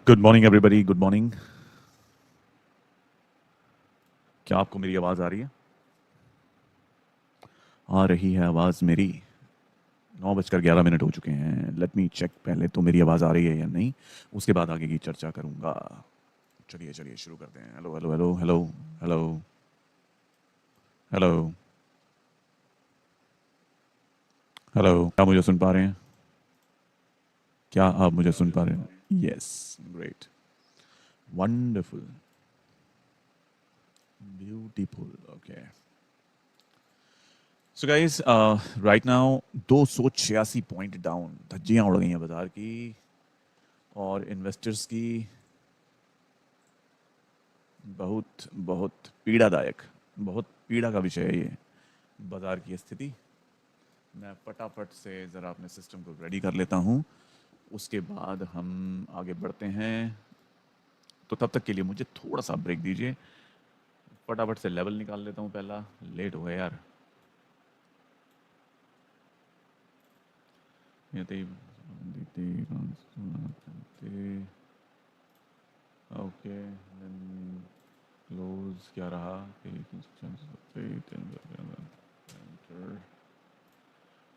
Good morning everybody, good morning. क्या आपको मेरी आवाज़ आ रही है? आ रही है आवाज़ मेरी? 9:11 हो चुके हैं। लेट मी चेक पहले तो मेरी आवाज़ आ रही है या नहीं, उसके बाद आगे की चर्चा करूंगा। चलिए चलिए शुरू करते हैं। Hello hello hello hello hello hello hello. क्या मुझे सुन पा रहे हैं? क्या आप मुझे सुन पा रहे हैं? Yes, great, wonderful, beautiful. Okay, so guys, right now 286 point down, धज्जियां उड़ गई हैं बाजार की और इन्वेस्टर्स की। बहुत बहुत पीड़ादायक, बहुत पीड़ा का विषय है ये बाजार की स्थिति। मैं फटाफट से ज़रा अपने सिस्टम को रेडी कर लेता हूँ, उसके बाद हम आगे बढ़ते हैं। तो तब तक के लिए मुझे थोड़ा सा ब्रेक दीजिए, फटाफट से लेवल निकाल लेता हूँ पहला। लेट हो गया यार। ये ओके, क्लोज क्या रहा?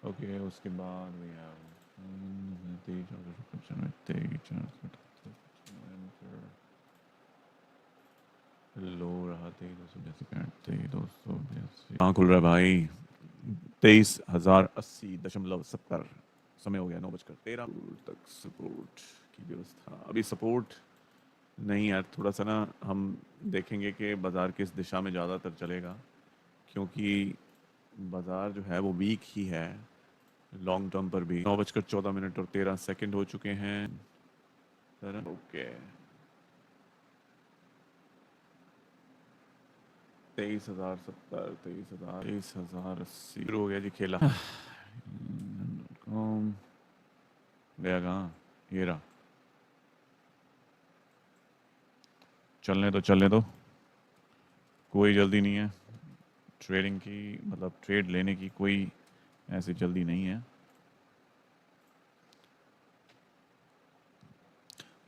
ओके, उसके बाद वी लो रहा 23,282 कहाँ खुल रहा है भाई? 23,080.70 समय हो गया 9:13 तक। सपोर्ट की व्यवस्था अभी सपोर्ट नहीं यार, थोड़ा सा ना हम देखेंगे कि बाजार किस दिशा में ज़्यादातर चलेगा, क्योंकि बाजार जो है वो वीक ही है लॉन्ग टर्म पर भी। 9:14 और 13 सेकंड हो चुके हैं। ओके, 23,070, 23,080 शुरू हो गया जी खेला। गया कहाँ? ये रहा। चलने दो चलने दो, कोई जल्दी नहीं है ट्रेडिंग की, मतलब ट्रेड लेने की कोई ऐसी जल्दी नहीं है।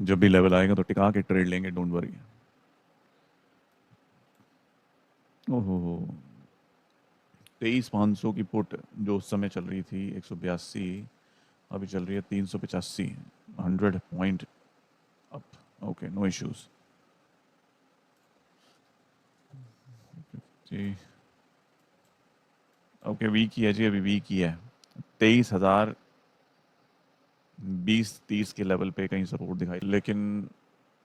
जब भी लेवल आएगा तो टिका के ट्रेड लेंगे, डोंट वरी। ओहो, 23,500 की पुट जो उस समय चल रही थी 182, अभी चल रही है 385, 100 point up. Okay, no issues जी। ओके, वीक ही है जी, अभी वीक ही है। 23,020-30 के लेवल पे कहीं सपोर्ट दिखाई, लेकिन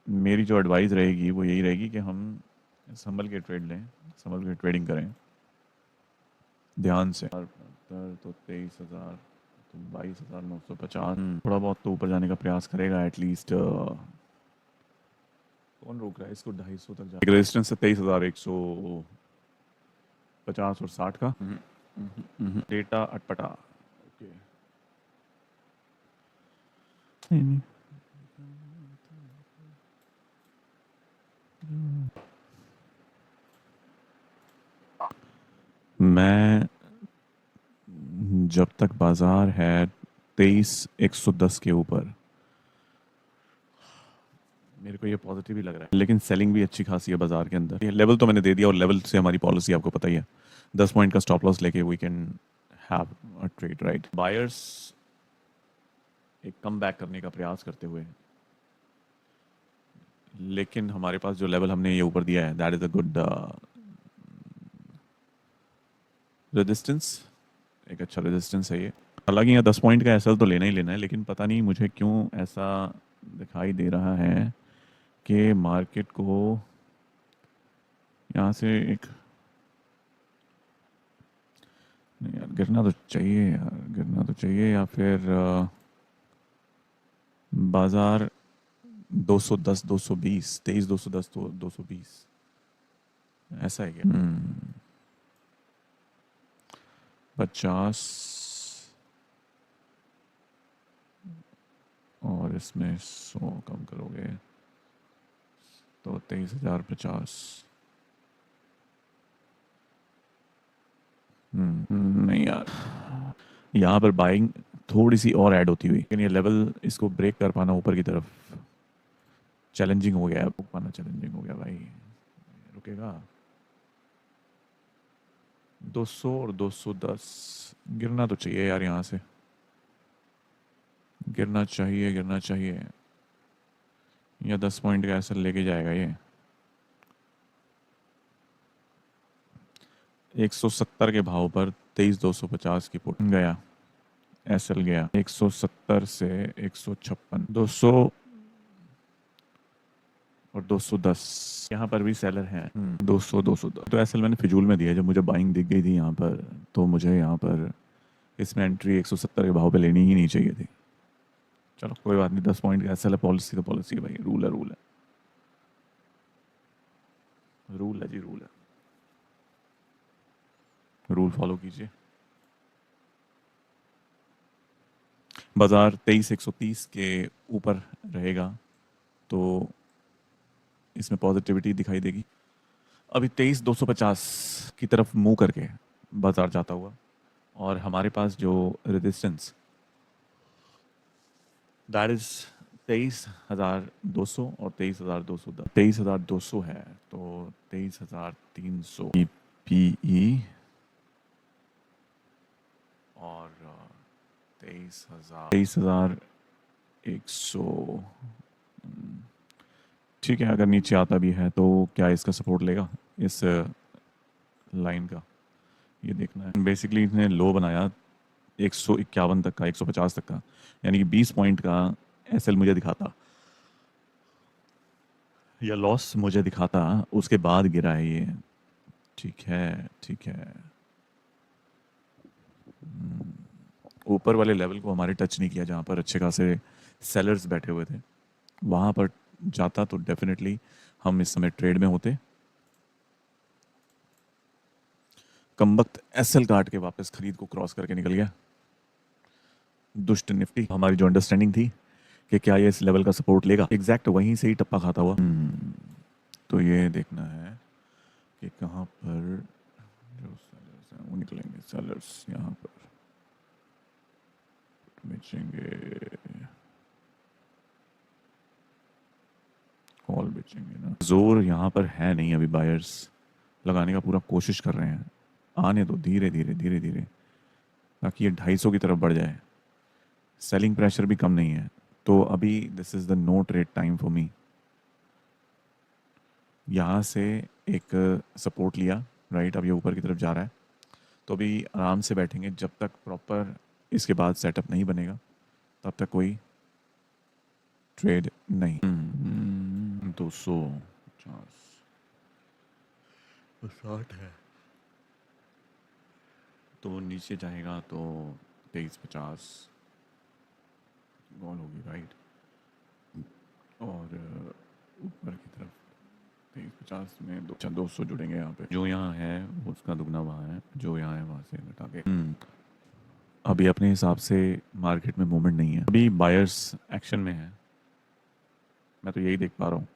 मेरी जो एडवाइस रहेगी वो यही रहेगी कि हम संभल के ट्रेड लें, संभल के ट्रेडिंग करें ध्यान से। तो 23,000, तो 22,950, थोड़ा बहुत तो ऊपर जाने का प्रयास करेगा एटलीस्ट। कौन रोक रहा है इसको 250 तक जाने? रेजिस्टेंस है 23,150 और 60 का। डेटा अटपटा। ओके, नहीं, मैं जब तक बाजार है 23,110 के ऊपर, मेरे को ये पॉजिटिव ही लग रहा है, लेकिन सेलिंग भी अच्छी खासी है बाजार के अंदर। ये लेवल तो मैंने दे दिया, और लेवल से हमारी पॉलिसी आपको पता ही है, 10 पॉइंट का स्टॉप लॉस लेके we can have a trade, right. Buyers एक कम बैक करने का प्रयास करते हुए, लेकिन हमारे पास जो लेवल हमने ये ऊपर दिया है, that is a good resistance, एक अच्छा रेजिस्टेंस है ये। हालांकि यहाँ 10 पॉइंट का एसएल तो लेना ही लेना है, लेकिन पता नहीं मुझे क्यों ऐसा दिखाई दे रहा है कि मार्केट को यहाँ से एक, नहीं यार, गिरना तो चाहिए यार, गिरना तो चाहिए, या फिर बाजार 210, 220, 23,210 तो 220, ऐसा है क्या? 50 और इसमें 100 कम करोगे तो 23,050। नहीं यार, यहाँ पर बाइंग थोड़ी सी और ऐड होती हुई, लेकिन ये लेवल इसको ब्रेक कर पाना ऊपर की तरफ चैलेंजिंग हो गया है, बुक पाना चैलेंजिंग हो गया भाई। रुकेगा 200 और 210 गिरना तो चाहिए यार, यहाँ से गिरना चाहिए, गिरना चाहिए, या 10 पॉइंट का ऐसा लेके जाएगा ये। 170 के भाव पर 23,250 की पुट गया, एसएल गया 170 से 156, 200 और 210 यहाँ पर भी सेलर हैं। 200 210 तो एसएल मैंने फिजूल में दिया, जब मुझे बाइंग दिख गई थी यहाँ पर, तो मुझे यहाँ पर इसमें एंट्री 170 के भाव पे लेनी ही नहीं चाहिए थी। चलो कोई बात नहीं, 10 पॉइंट का एसएल है, पॉलिसी तो पॉलिसी है भाई, रूल है, रूल है, रूल है जी, रूल है, रूल फॉलो कीजिए। बाजार 23,130 के ऊपर रहेगा तो इसमें पॉजिटिविटी दिखाई देगी। अभी 23,250 की तरफ मूव करके बाजार जाता हुआ, और हमारे पास जो रेजिस्टेंस दैट इज 23,200 और 23,210, 23,200 है तो 23,300 पीई और 23,100। ठीक है, अगर नीचे आता भी है तो क्या इसका सपोर्ट लेगा इस लाइन का, ये देखना है। बेसिकली इसने लो बनाया 151 तक का, 150 तक का, यानी कि 20 पॉइंट का एसएल मुझे दिखाता या लॉस मुझे दिखाता, उसके बाद गिरा है ये। ठीक है, ठीक है, ऊपर वाले लेवल को हमारे टच नहीं किया, जहाँ पर अच्छे खासे सेलर्स बैठे हुए थे, वहाँ पर जाता तो डेफिनेटली हम इस समय ट्रेड में होते। कमबख्त एसएल काट के वापस खरीद को क्रॉस करके निकल गया। दुष्ट निफ्टी, हमारी जो अंडरस्टैंडिंग थी कि क्या ये इस लेवल का सपोर्ट लेगा, एग्जैक्ट वहीं से ही टप्पा खाता हुआ। तो ये देखना है कि कहाँ पर जो सेलर्स हैं वो निकलेंगे। सेलर्स यहाँ पर बेचेंगे, कॉल बेचेंगे ना, जोर यहाँ पर है नहीं, अभी बायर्स लगाने का पूरा कोशिश कर रहे हैं, आने दो धीरे धीरे धीरे धीरे, ताकि ये 250 की तरफ बढ़ जाए। सेलिंग प्रेशर भी कम नहीं है, तो अभी this is the no trade time for me. यहाँ से एक सपोर्ट लिया, राइट, अब ये ऊपर की तरफ जा रहा है, तो अभी आराम से बैठेंगे जब तक प्रॉपर इसके बाद सेटअप नहीं बनेगा, तब तक कोई ट्रेड नहीं। 250 है तो नीचे जाएगा तो 2350 गॉल होगी, राइट, और ऊपर की तरफ 2350 में 200 जुड़ेंगे यहाँ पे, जो यहाँ है उसका दुगना वहाँ है, जो यहाँ है वहाँ से घटा के। अभी अपने हिसाब से मार्केट में मूवमेंट नहीं है, अभी बायर्स एक्शन में है, मैं तो यही देख पा रहा हूँ,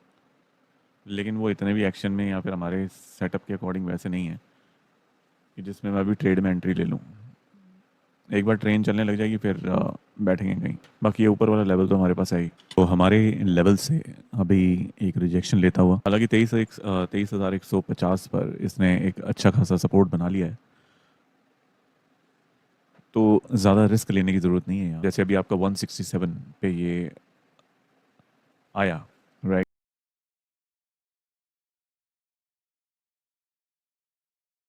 लेकिन वो इतने भी एक्शन में या फिर हमारे सेटअप के अकॉर्डिंग वैसे नहीं है कि जिसमें मैं अभी ट्रेड में एंट्री ले लूँ। एक बार ट्रेन चलने लग जाएगी फिर बैठेंगे कहीं। बाकी ये ऊपर वाला लेवल तो हमारे पास है ही, तो हमारे लेवल से अभी एक रिजेक्शन लेता हुआ, हालांकि 23,150 पर इसने एक अच्छा खासा सपोर्ट बना लिया है, तो ज़्यादा रिस्क लेने की ज़रूरत नहीं है यहाँ। जैसे अभी आपका 167 पे ये आया